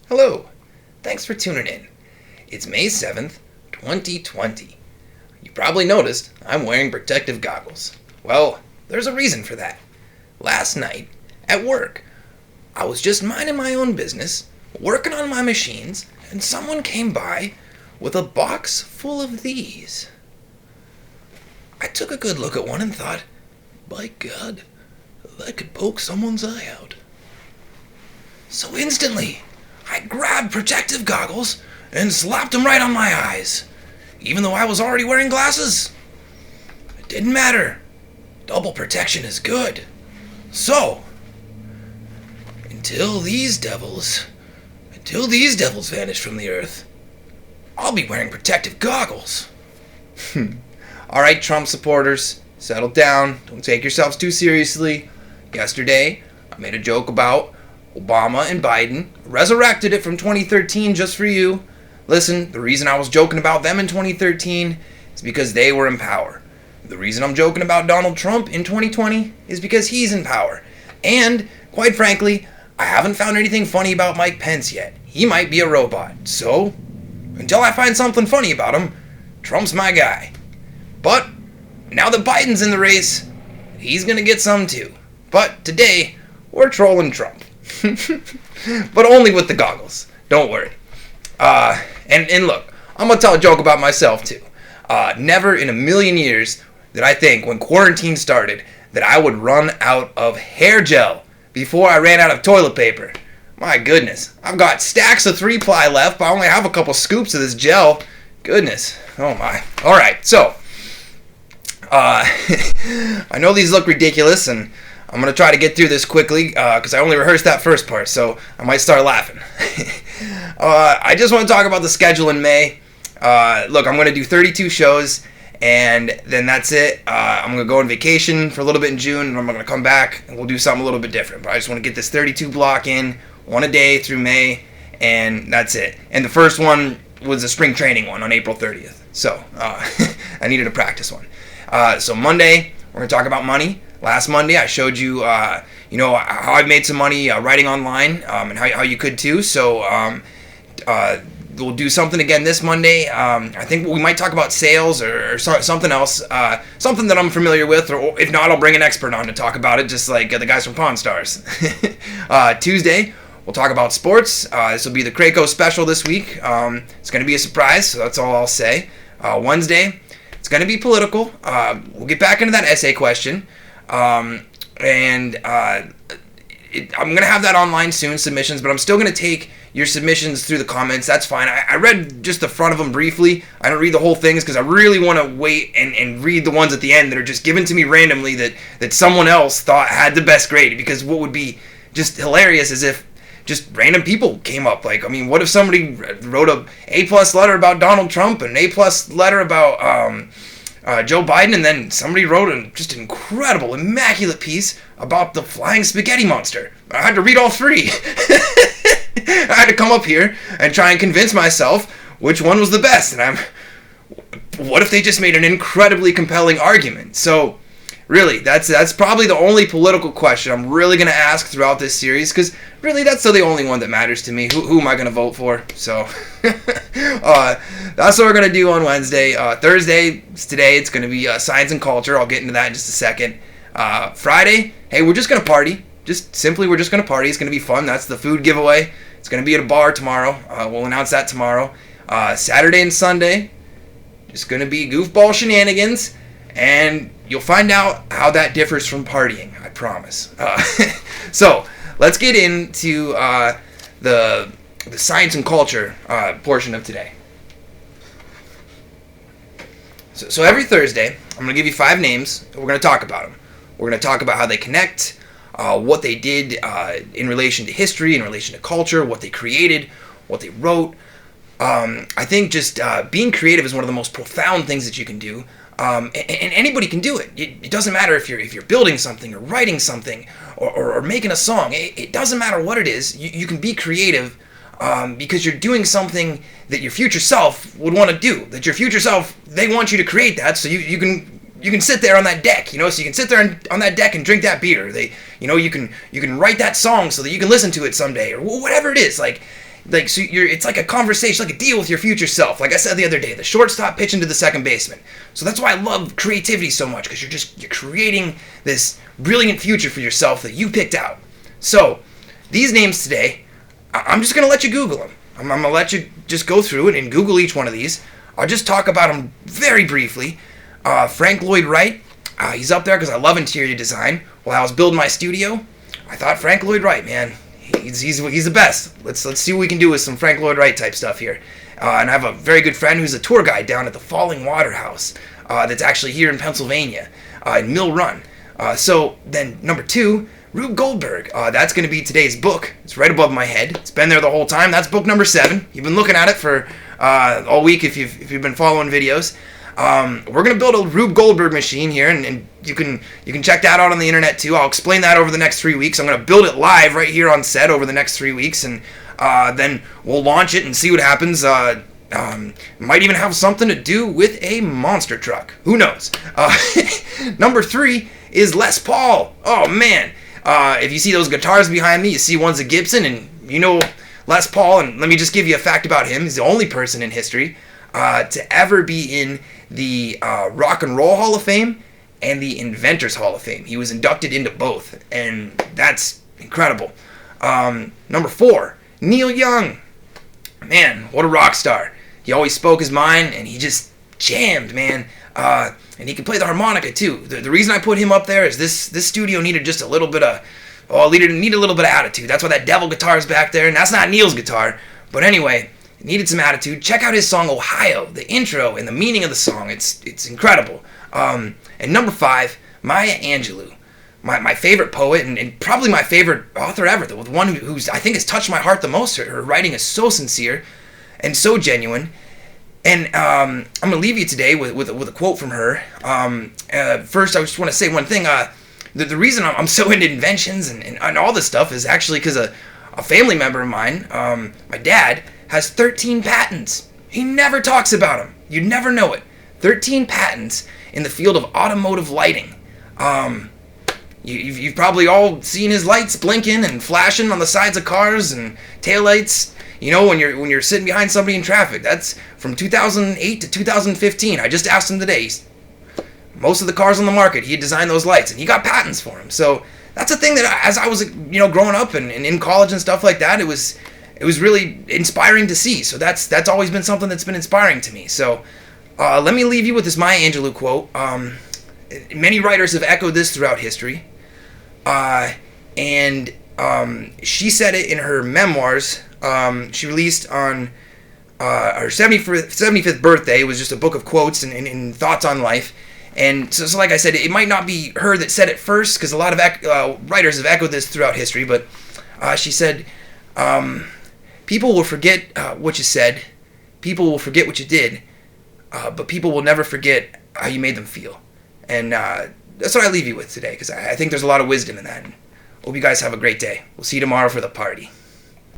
Hello, thanks for tuning in. It's May 7th, 2020. You probably noticed I'm wearing protective goggles. Well, there's a reason for that. Last night, at work, I was just minding my own business, working on my machines, and someone came by with a box full of these. I took a good look at one and thought, by God, that could poke someone's eye out. So instantly, I grabbed protective goggles and slapped them right on my eyes, even though I was already wearing glasses. It didn't matter. Double protection is good. So, until these devils vanish from the earth, I'll be wearing protective goggles. Alright, Trump supporters, settle down. Don't take yourselves too seriously. Yesterday, I made a joke about Obama and Biden, resurrected it from 2013 just for you. Listen, the reason I was joking about them in 2013 is because they were in power. The reason I'm joking about Donald Trump in 2020 is because he's in power. And, quite frankly, I haven't found anything funny about Mike Pence yet. He might be a robot. So, until I find something funny about him, Trump's my guy. But, now that Biden's in the race, he's gonna get some too. But today, we're trolling Trump. But only with the goggles. Don't worry. And look, I'm gonna tell a joke about myself too. Never in a million years did I think when quarantine started that I would run out of hair gel before I ran out of toilet paper. My goodness, I've got stacks of 3-ply left, but I only have a couple scoops of this gel. Goodness, oh my. Alright, so, I know these look ridiculous, and I'm going to try to get through this quickly, because I only rehearsed that first part, so I might start laughing. I just want to talk about the schedule in May. Look, I'm going to do 32 shows, and then that's it. I'm going to go on vacation for a little bit in June, and I'm going to come back, and we'll do something a little bit different. But I just want to get this 32 block in, one a day through May, and that's it. And the first one was a spring training one on April 30th, so I needed a practice one. So Monday, we're going to talk about money. Last Monday, I showed you, how I've made some money writing online, and how you could too. So we'll do something again this Monday. I think we might talk about sales or something else, something that I'm familiar with, or if not, I'll bring an expert on to talk about it, just like the guys from Pawn Stars. Tuesday, we'll talk about sports. This will be the Krakow special this week. It's going to be a surprise, so that's all I'll say. Wednesday, it's going to be political. We'll get back into that essay question. I'm going to have that online soon, submissions, but I'm still going to take your submissions through the comments. That's fine. I read just the front of them briefly. I don't read the whole things because I really want to wait and read the ones at the end that are just given to me randomly that someone else thought had the best grade, because what would be just hilarious is if just random people came up. Like, I mean, what if somebody wrote a A+ letter about Donald Trump and an A+ letter about Joe Biden, and then somebody wrote a just incredible, immaculate piece about the flying spaghetti monster. I had to read all three. I had to come up here and try and convince myself which one was the best. And what if they just made an incredibly compelling argument? So, really, that's probably the only political question I'm really going to ask throughout this series, because really that's the only one that matters to me. Who am I going to vote for? So, that's what we're going to do on Wednesday. Thursday, today, it's going to be science and culture. I'll get into that in just a second. Friday, hey, we're just going to party. Just simply, we're just going to party. It's going to be fun. That's the food giveaway. It's going to be at a bar tomorrow. We'll announce that tomorrow. Saturday and Sunday, just going to be goofball shenanigans. And you'll find out how that differs from partying, I promise. So, let's get into the science and culture portion of today. So every Thursday, I'm going to give you 5 names, and we're going to talk about them. We're going to talk about how they connect, what they did in relation to history, in relation to culture, what they created, what they wrote. I think just being creative is one of the most profound things that you can do. And anybody can do it. It doesn't matter if you're building something or writing something or making a song. It doesn't matter what it is. You can be creative because you're doing something that your future self would want to do. That your future self, they want you to create that, so you can sit there on that deck, so you can sit there on that deck and drink that beer. You can write that song so that you can listen to it someday, or whatever it is. Like, Like, so it's like a conversation, like a deal with your future self. Like I said the other day, the shortstop pitching to the second baseman. So that's why I love creativity so much, because you're creating this brilliant future for yourself that you picked out. So these names today, I'm just gonna let you Google them. I'm gonna let you just go through it and Google each one of these. I'll just talk about them very briefly. Frank Lloyd Wright, he's up there because I love interior design. While I was building my studio, I thought Frank Lloyd Wright, man, he's the best. Let's see what we can do with some Frank Lloyd Wright type stuff here. And I have a very good friend who's a tour guide down at the Falling Water House that's actually here in Pennsylvania, in Mill Run. So then number 2, Rube Goldberg. That's going to be today's book. It's right above my head. It's been there the whole time. That's book number 7. You've been looking at it for all week if you've been following videos. We're going to build a Rube Goldberg machine here, and you can check that out on the internet too. I'll explain that over the next 3 weeks. I'm going to build it live right here on set over the next 3 weeks, and then we'll launch it and see what happens. Might even have something to do with a monster truck. Who knows? Number 3 is Les Paul. Oh man. If you see those guitars behind me, you see one's a Gibson, and you know Les Paul, and let me just give you a fact about him. He's the only person in history to ever be in the Rock and Roll Hall of Fame and the Inventors Hall of Fame. He was inducted into both, and that's incredible. Number 4, Neil Young. Man, what a rock star. He always spoke his mind, and he just jammed, man. And he can play the harmonica too. The reason I put him up there is this studio needed just a little bit of, needed a little bit of attitude. That's why that devil guitar is back there, and that's not Neil's guitar. But anyway, it needed some attitude. Check out his song Ohio, the intro and the meaning of the song. It's incredible. And number 5, Maya Angelou. My favorite poet and probably my favorite author ever. The one who's I think has touched my heart the most. Her writing is so sincere and so genuine. And I'm going to leave you today with a quote from her. First, I just want to say one thing. The reason I'm so into inventions and all this stuff is actually because a family member of mine, my dad, has 13 patents. He never talks about them. You'd never know it. 13 patents in the field of automotive lighting. You've probably all seen his lights blinking and flashing on the sides of cars and taillights. You know, when you're sitting behind somebody in traffic. That's from 2008 to 2015. I just asked him today. Most of the cars on the market, he had designed those lights, and he got patents for them. So that's a thing that as I was, growing up and in college and stuff like that, it was really inspiring to see. So that's always been something that's been inspiring to me. So let me leave you with this Maya Angelou quote. Many writers have echoed this throughout history, and she said it in her memoirs. She released on her 75th birthday. It was just a book of quotes and thoughts on life. And so like I said, it might not be her that said it first, because a lot of writers have echoed this throughout history. But she said, people will forget what you said. People will forget what you did. But people will never forget how you made them feel. And that's what I leave you with today, because I think there's a lot of wisdom in that. And hope you guys have a great day. We'll see you tomorrow for the party.